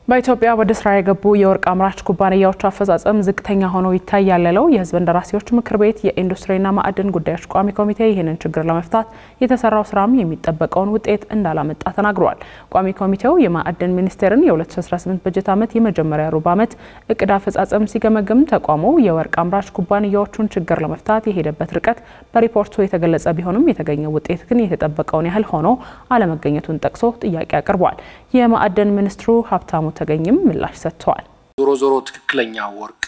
በኢትዮጵያ ወደ ስራ የገቡ የወርቅ አምራች ኩባንያዎች አፈጻጸም ዝቅተኛ ሆኖ ይታያል ያለው የሕዝብ እንደራሴዎች ምክር ቤት የኢንዱስትሪና ማዕድን ጉዳዮች ቋሚ ኮሚቴ ይህንን ችግር ለመፍታት የተሰራው ስራም የሚጠበቀውን ውጤት እንዳላመጣ ተናግሯል። ቋሚ ኮሚቴው የማዕድን ሚኒስቴርን የ2018 በጀት ዓመት የመጀመሪያ ሩብ ዓመት እቅድ አፈጻጸም ሲገመግም ተቋሙ የወርቅ አምራች ኩባንያዎችን ችግር ለመፍታት የሄደበት ርቀት በሪፖርቱ የተገለጸ ቢሆንም የተገኘው ውጤት ግን የተጠበቀውን ያህል ሆኖ አለመገኘቱን ጠቅሶ ጥያቄ አቅርቧል። የማዕድን ሚኒስትሩ ሀብታሙ ተገኝም ምላሽ ሰጥተዋል። ዞሮ ትክክለኛ ወርቅ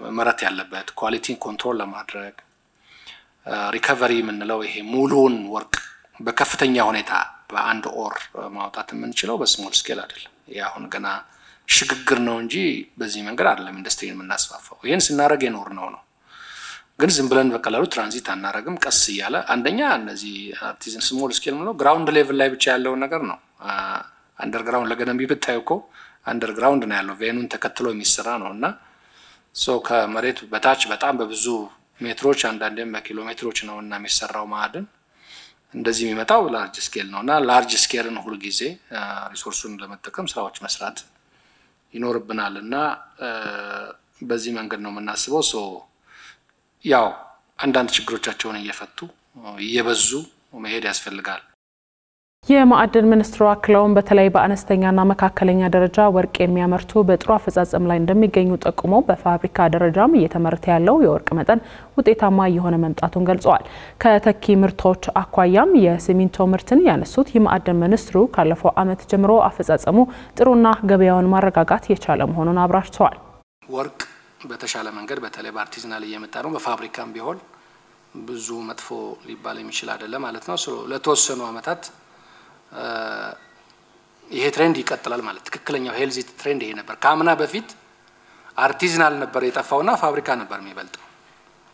መመረት ያለበት ኳሊቲን ኮንትሮል ለማድረግ ሪከቨሪ ምንለው ይሄ ሙሉውን ወርቅ በከፍተኛ ሁኔታ በአንድ ኦር ማውጣት የምንችለው በስሞል ስኬል አይደለም። ያሁን ገና ሽግግር ነው እንጂ በዚህ መንገድ አይደለም ኢንዱስትሪን የምናስፋፋው። ይሄን ስናረግ የኖር ነው። ግን ዝም ብለን በቀላሉ ትራንዚት አናረግም። ቀስ ይያለ አንደኛ እነዚህ አርቲዛን ስሞል ስኬል ነው ግራውንድ ሌቭል ላይ ብቻ ያለው ነገር ነው። አንደርግራውንድ ለገነቢ ብታዩኮ አንደርግራውንድ ነው ያለው ቬኑን ተከትሎ የሚሰራ ነውና ከመሬት በታች በጣም በብዙ ሜትሮች አንዳንዴም በኪሎሜትሮች ነውና የሚሰራው ማዕድን እንደዚህ የሚመጣው ላርጅ ስኬል ነውና ላርጅ ስኬልን ሁሉ ጊዜ ሪሶርሱን ለመጠቀም ስራዎች መስራት ይኖርብናልና በዚህ መንገድ ነው የምናስበው። ያው አንዳንድ ችግሮቻቸውን እየፈቱ እየበዙ መሄድ ያስፈልጋል። የማዕድን ሚኒስትሩ አክለውም በተለይ በአነስተኛና መካከለኛ ደረጃ ወርቅ የሚያመርቱ በጥሩ አፈጻጸም ላይ እንደሚገኙ ጠቁመው በፋብሪካ ደረጃም እየተመረተ ያለው የወርቅ መጠን ውጤታማ የሆነ መምጣቱን ገልጸዋል። ከተኪ ምርቶች አኳያም የሲሚንቶ ምርትን ያነሱት የማዕድን ሚኒስትሩ ካለፈው ዓመት ጀምሮ አፈጻጸሙ ጥሩና ገበያውን ማረጋጋት የቻለ መሆኑን አብራርተዋል። ወርቅ በተሻለ መንገድ በተለይ በአርቲዛናል እየመጣ ነው። በፋብሪካም ቢሆን ብዙ መጥፎ ሊባል የሚችል አይደለም ማለት ነው። ለተወሰኑ ዓመታት ይሄ ትሬንድ ይቀጥላል ማለት ትክክለኛው ሄልዚ ትሬንድ ይሄ ነበር። ካምና በፊት አርቲዛናል ነበር የጠፋውና ፋብሪካ ነበር የሚበልጠው።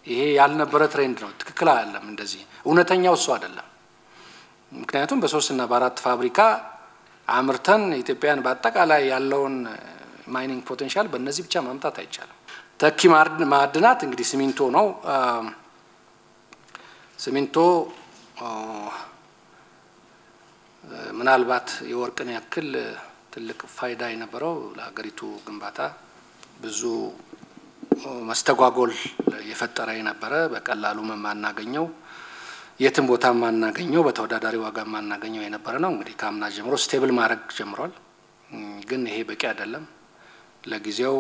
ይሄ ያልነበረ ትሬንድ ነው። ትክክል አይደለም። እንደዚህ እውነተኛው እሱ አይደለም። ምክንያቱም በ3 እና በ4 ፋብሪካ አምርተን ኢትዮጵያን በአጠቃላይ ያለውን ማይኒንግ ፖቴንሻል በእነዚህ ብቻ ማምጣት አይቻልም። ተኪ ማዕድናት እንግዲህ ሲሚንቶ ነው። ሲሚንቶ ምናልባት የወርቅን ያክል ትልቅ ፋይዳ የነበረው ለሀገሪቱ ግንባታ ብዙ መስተጓጎል የፈጠረ የነበረ በቀላሉ ማናገኘው የትም ቦታ ማናገኘው በተወዳዳሪ ዋጋ ማናገኘው የነበረ ነው። እንግዲህ ካምና ጀምሮ ስቴብል ማድረግ ጀምሯል። ግን ይሄ በቂ አይደለም። ለጊዜው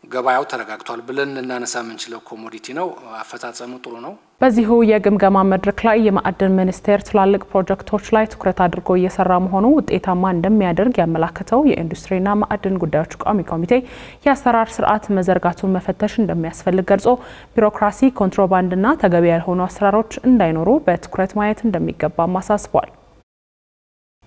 ገበያው ተረጋግቷል ብለን እናነሳ የምንችለው ኮሞዲቲ ነው። አፈጻጸሙ ጥሩ ነው። በዚሁ የግምገማ መድረክ ላይ የማዕድን ሚኒስቴር ትላልቅ ፕሮጀክቶች ላይ ትኩረት አድርጎ እየሰራ መሆኑ ውጤታማ እንደሚያደርግ ያመላከተው የኢንዱስትሪና ማዕድን ጉዳዮች ቋሚ ኮሚቴ የአሰራር ስርዓት መዘርጋቱን መፈተሽ እንደሚያስፈልግ ገልጾ ቢሮክራሲ፣ ኮንትሮባንድና ተገቢ ያልሆኑ አሰራሮች እንዳይኖሩ በትኩረት ማየት እንደሚገባም አሳስቧል።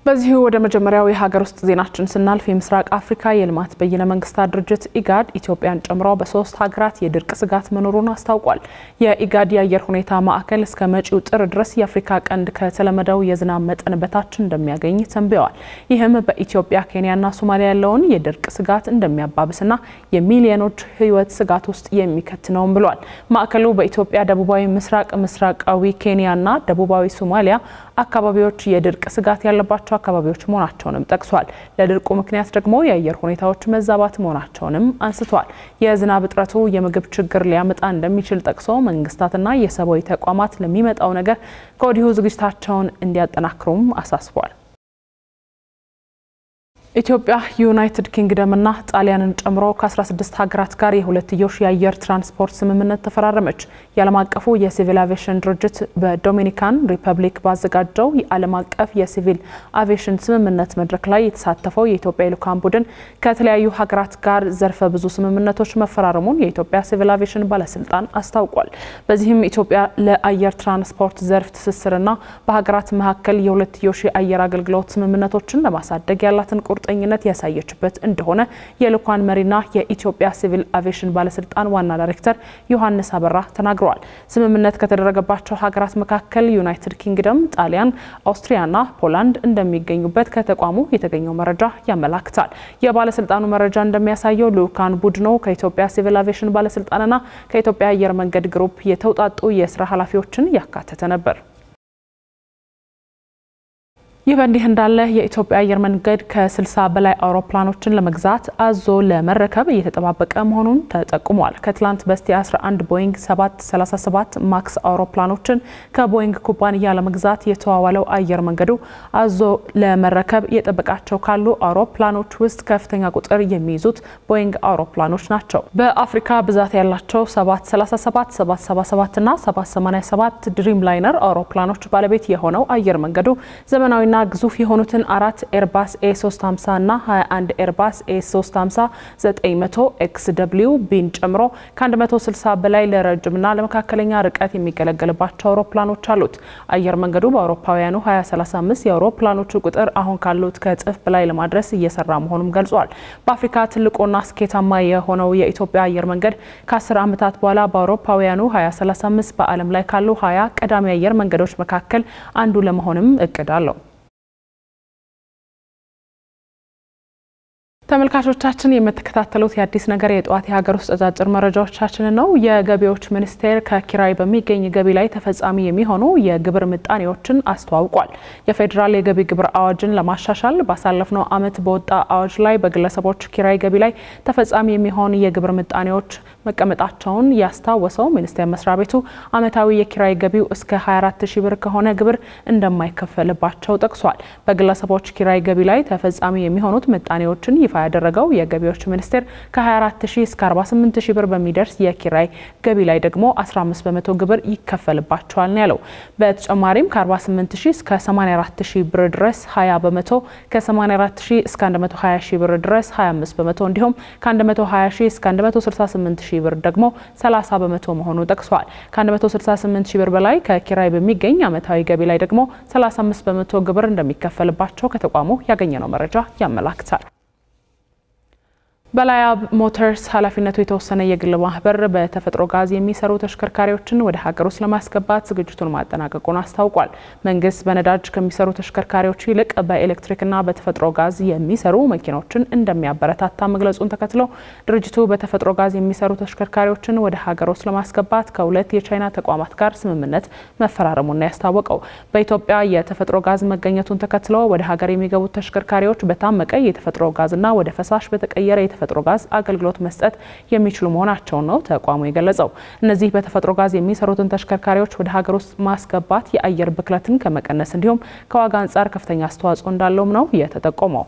በዚሁ ወደ መጀመሪያው የሀገር ውስጥ ዜናችን ስናልፍ የምስራቅ አፍሪካ የልማት በይነ መንግስታት ድርጅት ኢጋድ ኢትዮጵያን ጨምሮ በ3 ሀገራት የድርቅ ስጋት መኖሩን አስታውቋል። የኢጋድ የአየር ሁኔታ ማዕከል እስከ መጪው ጥር ድረስ የአፍሪካ ቀንድ ከተለመደው የዝናብ መጠን በታች እንደሚያገኝ ተንብየዋል። ይህም በኢትዮጵያ፣ ኬንያና ሶማሊያ ያለውን የድርቅ ስጋት እንደሚያባብስና የሚሊዮኖች ህይወት ስጋት ውስጥ የሚከት ነው ብሏል። ማዕከሉ በኢትዮጵያ ደቡባዊ ምስራቃዊ ኬንያና ደቡባዊ ሶማሊያ አካባቢዎች የድርቅ ስጋት ያለባቸው አካባቢዎች መሆናቸውንም ጠቅሷል። ለድርቁ ምክንያት ደግሞ የአየር ሁኔታዎች መዛባት መሆናቸውንም አንስቷል። የዝናብ እጥረቱ የምግብ ችግር ሊያመጣ እንደሚችል ጠቅሶ መንግስታትና የሰብአዊ ተቋማት ለሚመጣው ነገር ከወዲሁ ዝግጅታቸውን እንዲያጠናክሩም አሳስቧል። ኢትዮጵያ ዩናይትድ ኪንግደምና ጣሊያንን ጨምሮ ከ16 ሀገራት ጋር የሁለትዮሽ የአየር ትራንስፖርት ስምምነት ተፈራረመች። የዓለም አቀፉ የሲቪል አቪዬሽን ድርጅት በዶሚኒካን ሪፐብሊክ ባዘጋጀው የዓለም አቀፍ የሲቪል አቪዬሽን ስምምነት መድረክ ላይ የተሳተፈው የኢትዮጵያ ልኡካን ቡድን ከተለያዩ ሀገራት ጋር ዘርፈ ብዙ ስምምነቶች መፈራረሙን የኢትዮጵያ ሲቪል አቪዬሽን ባለስልጣን አስታውቋል። በዚህም ኢትዮጵያ ለአየር ትራንስፖርት ዘርፍ ትስስርና በሀገራት መካከል የሁለትዮሽ የአየር አገልግሎት ስምምነቶችን ለማሳደግ ያላትን ቁርጠኝነት ያሳየችበት እንደሆነ የልኡካን መሪና የኢትዮጵያ ሲቪል አቪዬሽን ባለስልጣን ዋና ዳይሬክተር ዮሐንስ አበራ ተናግረዋል። ስምምነት ከተደረገባቸው ሀገራት መካከል ዩናይትድ ኪንግደም፣ ጣሊያን፣ አውስትሪያና ፖላንድ እንደሚገኙበት ከተቋሙ የተገኘው መረጃ ያመላክታል። የባለስልጣኑ መረጃ እንደሚያሳየው ልኡካን ቡድኑ ከኢትዮጵያ ሲቪል አቪዬሽን ባለስልጣንና ከኢትዮጵያ አየር መንገድ ግሩፕ የተውጣጡ የስራ ኃላፊዎችን ያካተተ ነበር። ይህ በእንዲህ እንዳለ የኢትዮጵያ አየር መንገድ ከ60 በላይ አውሮፕላኖችን ለመግዛት አዞ ለመረከብ እየተጠባበቀ መሆኑን ተጠቁሟል። ከትላንት በስቲያ 11 ቦይንግ 737 ማክስ አውሮፕላኖችን ከቦይንግ ኩባንያ ለመግዛት የተዋዋለው አየር መንገዱ አዞ ለመረከብ እየጠበቃቸው ካሉ አውሮፕላኖች ውስጥ ከፍተኛ ቁጥር የሚይዙት ቦይንግ አውሮፕላኖች ናቸው። በአፍሪካ ብዛት ያላቸው 737፣ 777 እና 787 ድሪም ላይነር አውሮፕላኖች ባለቤት የሆነው አየር መንገዱ ዘመናዊና ግዙፍ የሆኑትን 4 ኤርባስ A350 እና 21 ኤርባስ A350 900 XW ቢን ጨምሮ ከ160 በላይ ለረጅምና ለመካከለኛ ርቀት የሚገለገልባቸው አውሮፕላኖች አሉት። አየር መንገዱ በአውሮፓውያኑ 2035 የአውሮፕላኖቹ ቁጥር አሁን ካሉት ከእጥፍ በላይ ለማድረስ እየሰራ መሆኑን ገልጿል። በአፍሪካ ትልቁና ስኬታማ የሆነው የኢትዮጵያ አየር መንገድ ከ10 ዓመታት በኋላ በአውሮፓውያኑ 2035 በዓለም ላይ ካሉ 20 ቀዳሚ አየር መንገዶች መካከል አንዱ ለመሆንም እቅድ አለው። ተመልካቾቻችን የምትከታተሉት የአዲስ ነገር የጧት የሀገር ውስጥ አጫጭር መረጃዎቻችን ነው። የገቢዎች ሚኒስቴር ከኪራይ በሚገኝ ገቢ ላይ ተፈጻሚ የሚሆኑ የግብር ምጣኔዎችን አስተዋውቋል። የፌዴራል የገቢ ግብር አዋጅን ለማሻሻል ባሳለፍነው ዓመት በወጣ አዋጅ ላይ በግለሰቦች ኪራይ ገቢ ላይ ተፈጻሚ የሚሆኑ የግብር ምጣኔዎች መቀመጣቸውን ያስታወሰው ሚኒስቴር መስሪያ ቤቱ ዓመታዊ የኪራይ ገቢው እስከ 24000 ብር ከሆነ ግብር እንደማይከፈልባቸው ጠቅሷል። በግለሰቦች ኪራይ ገቢ ላይ ተፈጻሚ የሚሆኑት ምጣኔዎችን ይፋ ያደረገው የገቢዎች ሚኒስቴር ከ24000 እስከ 48000 ብር በሚደርስ የኪራይ ገቢ ላይ ደግሞ 15% ግብር ይከፈልባቸዋል ነው ያለው። በተጨማሪም ከ48000 እስከ 84000 ብር ድረስ 20%፣ ከ84000 እስከ 120000 ብር ድረስ 25% እንዲሁም ከ120000 እስከ 168000 ብር ደግሞ 30% መሆኑ ጠቅሷል። ከ168000 ብር በላይ ከኪራይ በሚገኝ ዓመታዊ ገቢ ላይ ደግሞ 35% ግብር እንደሚከፈልባቸው ከተቋሙ ያገኘነው መረጃ ያመላክታል። በላያብ ሞተርስ ኃላፊነቱ የተወሰነ የግል ማህበር በተፈጥሮ ጋዝ የሚሰሩ ተሽከርካሪዎችን ወደ ሀገር ውስጥ ለማስገባት ዝግጅቱን ማጠናቀቁን አስታውቋል። መንግስት በነዳጅ ከሚሰሩ ተሽከርካሪዎች ይልቅ በኤሌክትሪክና በተፈጥሮ ጋዝ የሚሰሩ መኪኖችን እንደሚያበረታታ መግለጹን ተከትሎ ድርጅቱ በተፈጥሮ ጋዝ የሚሰሩ ተሽከርካሪዎችን ወደ ሀገር ውስጥ ለማስገባት ከሁለት የቻይና ተቋማት ጋር ስምምነት መፈራረሙን ያስታወቀው። በኢትዮጵያ የተፈጥሮ ጋዝ መገኘቱን ተከትሎ ወደ ሀገር የሚገቡት ተሽከርካሪዎች በታመቀ የተፈጥሮ ጋዝና ወደ ፈሳሽ በተቀየረ የተፈጥሮ ጋዝ አገልግሎት መስጠት የሚችሉ መሆናቸው ነው ተቋሙ የገለጸው። እነዚህ በተፈጥሮ ጋዝ የሚሰሩትን ተሽከርካሪዎች ወደ ሀገር ውስጥ ማስገባት የአየር ብክለትን ከመቀነስ እንዲሁም ከዋጋ አንጻር ከፍተኛ አስተዋጽኦ እንዳለውም ነው የተጠቆመው።